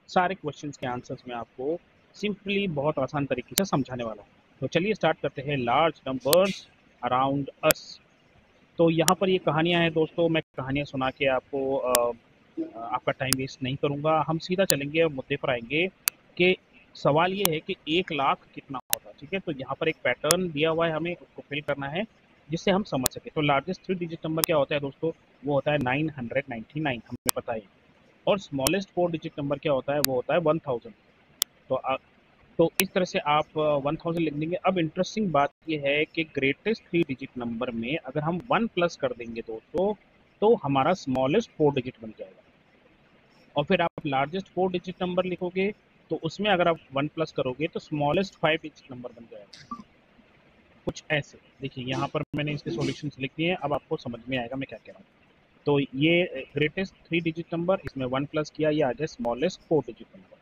सारे क्वेश्चंस के आंसर्स मैं आपको सिंपली बहुत आसान तरीके से समझाने वाला हूँ। तो चलिए स्टार्ट करते हैं। Large numbers around us. तो यहाँ पर ये कहानियाँ हैं दोस्तों, मैं कहानियाँ सुना के आपको आपका टाइम वेस्ट नहीं करूँगा। हम सीधा चलेंगे और मुद्दे पर आएंगे कि सवाल ये है कि 1 लाख कितना होता है। ठीक है, तो यहाँ पर एक पैटर्न दिया हुआ है, हमें उसको फिल करना है जिससे हम समझ सके। तो लार्जेस्ट 3 डिजिट नंबर क्या होता है दोस्तों? वो होता है 999, हमें पता है। और स्मॉलेस्ट 4 डिजिट नंबर क्या होता है? वो होता है 1000। तो तो इस तरह से आप 1000 लिख देंगे। अब इंटरेस्टिंग बात ये है कि ग्रेटेस्ट 3 डिजिट नंबर में अगर हम 1 प्लस कर देंगे दोस्तों, तो हमारा स्मॉलेस्ट 4 डिजिट बन जाएगा। और फिर आप लार्जेस्ट 4 डिजिट नंबर लिखोगे तो उसमें अगर आप 1 प्लस करोगे तो स्मॉलेस्ट 5 डिजिट नंबर बन जाएगा। कुछ ऐसे देखिए, यहाँ पर मैंने इसके सॉल्यूशंस लिख दिए हैं, अब आपको समझ में आएगा मैं क्या कह रहा हूँ। तो ये ग्रेटेस्ट 3 डिजिट नंबर, इसमें 1 प्लस किया, ये आ जाए स्मॉलेस्ट 4 डिजिट नंबर।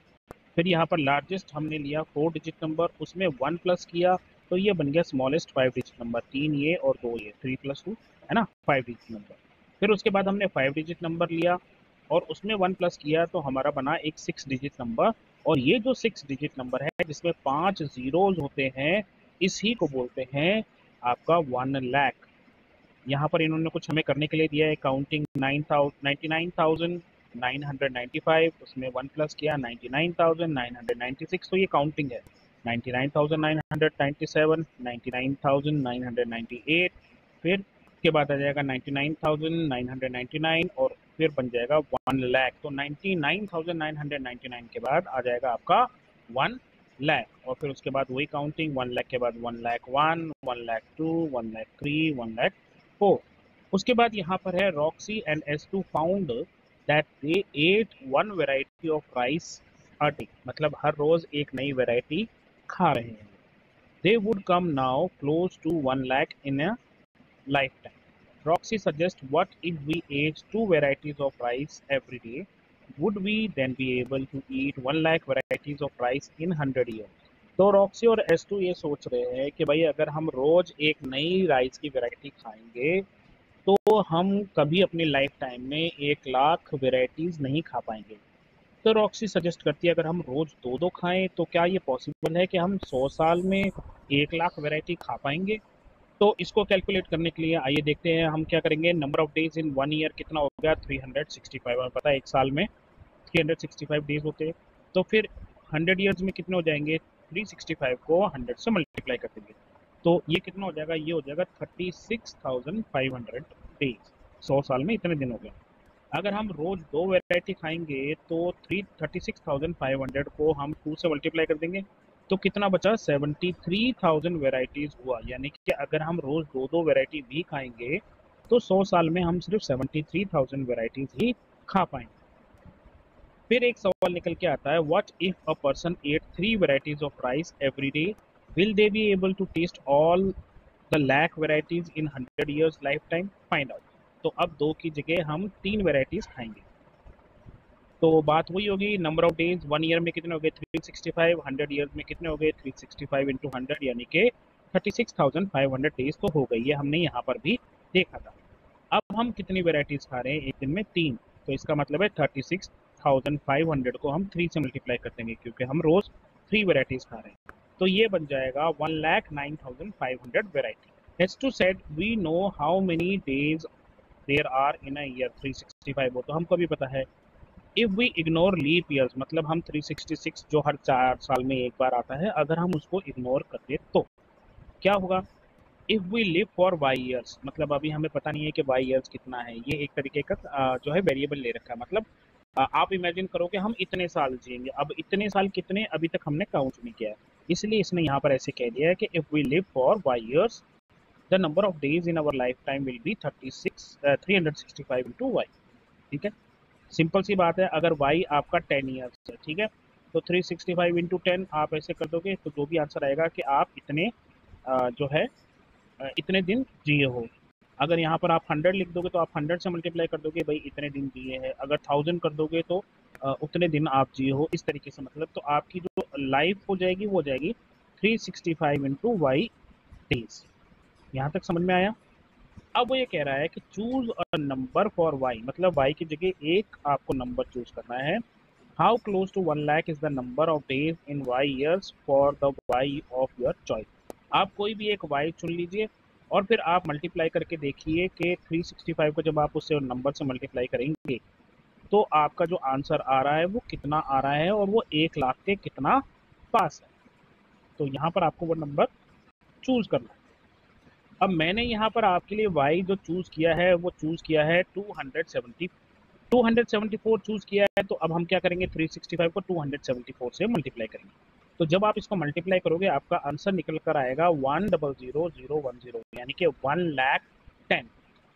फिर यहाँ पर लार्जेस्ट हमने लिया 4 डिजिट नंबर, उसमें 1 प्लस किया, तो ये बन गया स्मॉलेस्ट 5 डिजिट नंबर। 3 ये और 2 ये, 3 प्लस 2 है ना, 5 डिजिट नंबर। फिर उसके बाद हमने 5 डिजिट नंबर लिया और उसमें 1 प्लस किया, तो हमारा बना एक 6 डिजिट नंबर। और ये जो 6 डिजिट नंबर है जिसमें 5 जीरोज होते हैं, इसी को बोलते हैं आपका 1 लाख। यहाँ पर इन्होंने कुछ हमें करने के लिए दिया है, काउंटिंग 99,995, उसमें 1 प्लस किया 99,996, तो ये काउंटिंग है। 99,997, 99,998, फिर के बाद आ जाएगा 99,999 और फिर बन जाएगा 1 लाख। तो 99,999 के बाद आ जाएगा आपका 1 लाख। और फिर उसके बाद वही काउंटिंग, 1 लाख के बाद 1 लाख 1, 1 लाख 2, 1 लाख 3, 1 लाख 4। उसके बाद यहाँ पर है Roxy and S2 found that they ate one variety of rice a day, मतलब हर रोज एक नई वेराइटी खा रहे हैं। They would come now close to 1 lakh in a lifetime. Roxy suggests, what if we ate 2 varieties of rice every day? Would we then be able to eat 1 lakh varieties of rice in 100 years? तो Roxy और S2 ये सोच रहे हैं कि भाई अगर हम रोज एक नई राइस की वैरायटी खाएंगे तो हम कभी अपनी लाइफ टाइम में 1 लाख वेराइटीज नहीं खा पाएंगे। तो रॉक्सी सजेस्ट करती है अगर हम रोज दो दो खाएं तो क्या ये पॉसिबल है कि हम 100 साल में 1 लाख वेराइटी खा पाएंगे? तो इसको कैलकुलेट करने के लिए आइए देखते हैं हम क्या करेंगे। Number of days in 1 year कितना हो गया? 365। हमें पता है एक साल में 365 डेज होते हैं। तो फिर 100 ईयर्स में कितने हो जाएंगे? 365 को 100 से मल्टीप्लाई कर देंगे तो ये कितना हो जाएगा? ये हो जाएगा 36,500 डेज। 100 साल में इतने दिन हो गए। अगर हम रोज दो वैरायटी खाएंगे तो 36,500 को हम 2 से मल्टीप्लाई कर देंगे तो कितना बचा? 73,000 वेराइटीज हुआ। यानी कि अगर हम रोज दो दो वैरायटी भी खाएंगे तो 100 साल में हम सिर्फ 73,000 वेराइटीज ही खा पाएंगे। फिर एक सवाल निकल के आता है, what if a person ate 3 varieties of rice every day, will they be able to taste all the lakh varieties in 100 years lifetime? Find out. तो अब दो की जगह हम 3 वेराइटीज खाएंगे तो बात वही होगी। नंबर ऑफ डेज 1 ईयर में कितने हो गए? 365। 100 ईयर्स में कितने हो गए? 365 इंटू 100 यानी कि 36,500 डेज तो हो गई। ये हमने यहाँ पर भी देखा था। अब हम कितनी वेराइटीज खा रहे हैं एक दिन में? 3। तो इसका मतलब है 36,500 को हम 3 से मल्टीप्लाई कर देंगे क्योंकि हम रोज 3 वेराइटीज खा रहे हैं। तो ये बन जाएगा 1,09,500 variety. H2 said, we know how many days there are in a year, 365। वो तो हमको भी पता है। If we ignore leap years, मतलब हम 366 जो हर 4 साल में एक बार आता है, अगर हम उसको इग्नोर कर दे तो क्या होगा? If we live for Y years, मतलब अभी हमें पता नहीं है कि वाई ईयर्स कितना है, ये एक तरीके का जो है वेरिएबल ले रखा है। मतलब आप इमेजिन करो कि हम इतने साल जिएंगे। अब इतने साल कितने, अभी तक हमने काउंट नहीं किया है, इसलिए इसने यहाँ पर ऐसे कह दिया है कि if we live for Y years the number of days in our lifetime will be 365 into Y. ठीक है, सिंपल सी बात है। अगर y आपका 10 ईयर्स है, ठीक है, तो 365 इंटू 10 आप ऐसे कर दोगे तो जो भी आंसर आएगा कि आप इतने जो है इतने दिन जिए हो। अगर यहाँ पर आप 100 लिख दोगे तो आप 100 से मल्टीप्लाई कर दोगे, भाई इतने दिन जिए हैं। अगर 1000 कर दोगे तो उतने दिन आप जिए हो, इस तरीके से। मतलब तो आपकी जो लाइफ हो जाएगी वो हो जाएगी 365 इंटू वाई डेज। यहाँ तक समझ में आया? अब वो ये कह रहा है कि choose a number for Y, मतलब वाई की जगह एक आपको नंबर चूज करना है how close to 1 lakh is the number of days in Y years for the Y of your choice. आप कोई भी एक वाई चुन लीजिए और फिर आप मल्टीप्लाई करके देखिए कि 365 को जब आप उससे नंबर से मल्टीप्लाई करेंगे तो आपका जो आंसर आ रहा है वो कितना आ रहा है और वो 1 लाख के कितना पास है। तो यहाँ पर आपको वो नंबर चूज करना है। अब मैंने यहाँ पर आपके लिए y जो चूज किया है वो चूज किया है 274 चूज किया है। तो अब हम क्या करेंगे, 365 को 274 से मल्टीप्लाई करेंगे। तो जब आप इसको मल्टीप्लाई करोगे आपका आंसर निकल कर आएगा 100010, यानी कि 1,10,000।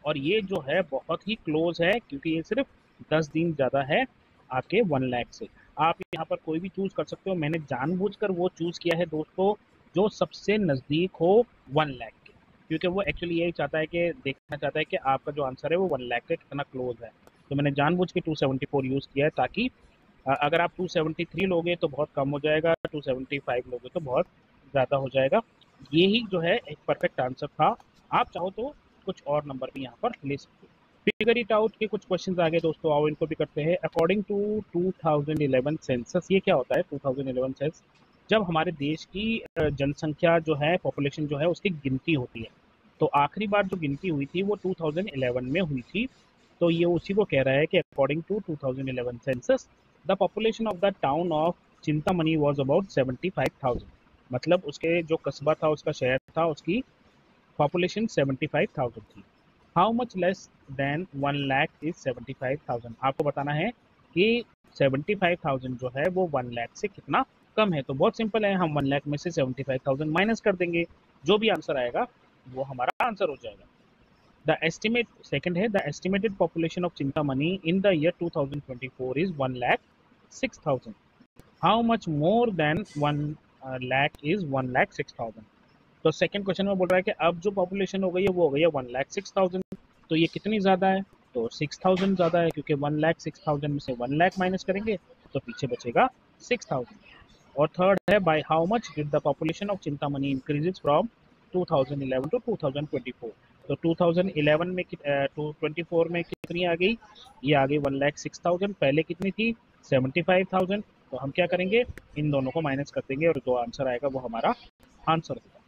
और ये जो है बहुत ही क्लोज है क्योंकि ये सिर्फ 10 दिन ज़्यादा है आपके 1 लाख से। आप यहाँ पर कोई भी चूज कर सकते हो, मैंने जानबूझकर वो चूज किया है दोस्तों जो सबसे नज़दीक हो 1 लाख के, क्योंकि वो एक्चुअली यही चाहता है कि देखना चाहता है कि आपका जो आंसर है वो 1 लाख के कितना क्लोज है। तो मैंने जानबूझ के 274 यूज़ किया है ताकि अगर आप 273 लोगे तो बहुत कम हो जाएगा, 275 लोगे तो बहुत ज़्यादा हो जाएगा। यही जो है एक परफेक्ट आंसर था। आप चाहो तो कुछ और नंबर भी यहाँ पर ले सकते हो। फिगर इट आउट के कुछ क्वेश्चन आगे दोस्तों, आओ इनको भी करते हैं। अकॉर्डिंग टू 2011 सेंसस, ये क्या होता है 2011 सेंसस? जब हमारे देश की जनसंख्या जो है, पॉपुलेशन जो है उसकी गिनती होती है। तो आखिरी बार जो गिनती हुई थी वो 2011 में हुई थी। तो ये उसी को कह रहा है कि according to 2011 census the population of the town of Chintamani was about 75,000। मतलब उसके जो कस्बा था, उसका शहर था, उसकी पॉपुलेशन 75,000 थी। How much less than 1 lakh is 75,000। आपको बताना है कि 75,000 जो है वो 1 लाख से कितना कम है। तो बहुत सिंपल है, हम 1 लाख में से 75,000 माइनस कर देंगे, जो भी आंसर आएगा वो हमारा आंसर हो जाएगा। द एस्टिमेट सेकंड है, the estimated population of Chintamani in the year 2024 is 1,06,000। How much more than 1 lakh is 1,06,000। तो सेकंड क्वेश्चन में बोल रहा है कि अब जो पॉपुलेशन हो गई है वो हो गई है 1,06,000। तो ये कितनी ज़्यादा है? तो 6,000 ज़्यादा है, क्योंकि 1,06,000 में से 1 लाख माइनस करेंगे तो पीछे बचेगा 6,000। और थर्ड है, by how much did the population of Chintamani increases from 2011 to 2024। तो 2011 में 24 में कितनी आ गई? ये आ गई 1,06,000। पहले कितनी थी? 75,000। तो हम क्या करेंगे, इन दोनों को माइनस कर देंगे और जो आंसर आएगा वो हमारा आंसर होगा।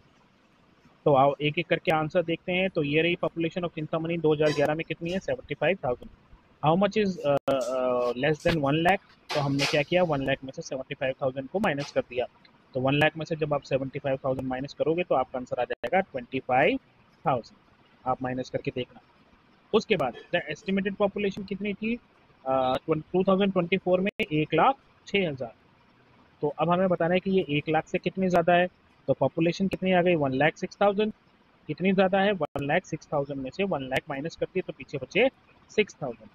तो आओ एक एक करके आंसर देखते हैं। तो ये रही पॉपुलेशन ऑफ चिंतामणि 2011 में कितनी है? 75,000। How much is less than 1 lakh? तो हमने क्या किया, 1 लाख में से 75,000 को माइनस कर दिया। तो 1 लाख में से जब आप 75,000 माइनस करोगे तो आपका आंसर आ जाएगा 25,000। आप माइनस करके देखना। उसके बाद द एस्टिमेटेड पॉपुलेशन कितनी थी 2024 में? 1,06,000। तो अब हमें बताना है कि ये 1 लाख से कितनी ज़्यादा है। तो पॉपुलेशन कितनी आ गई? 1,06,000। कितनी ज़्यादा है? 1,06,000 में से 1 लाख माइनस करती है तो पीछे बचे 6,000।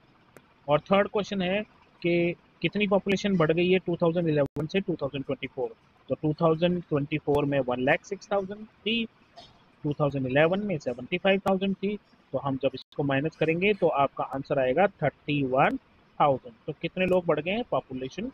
और थर्ड क्वेश्चन है कि कितनी पॉपुलेशन बढ़ गई है 2011 से 2024? तो 2024 में 1,06,000 थी, 2011 में 75,000 थी। तो हम जब इसको माइनस करेंगे तो आपका आंसर आएगा 31,000। तो कितने लोग बढ़ गए हैं? पॉपुलेशन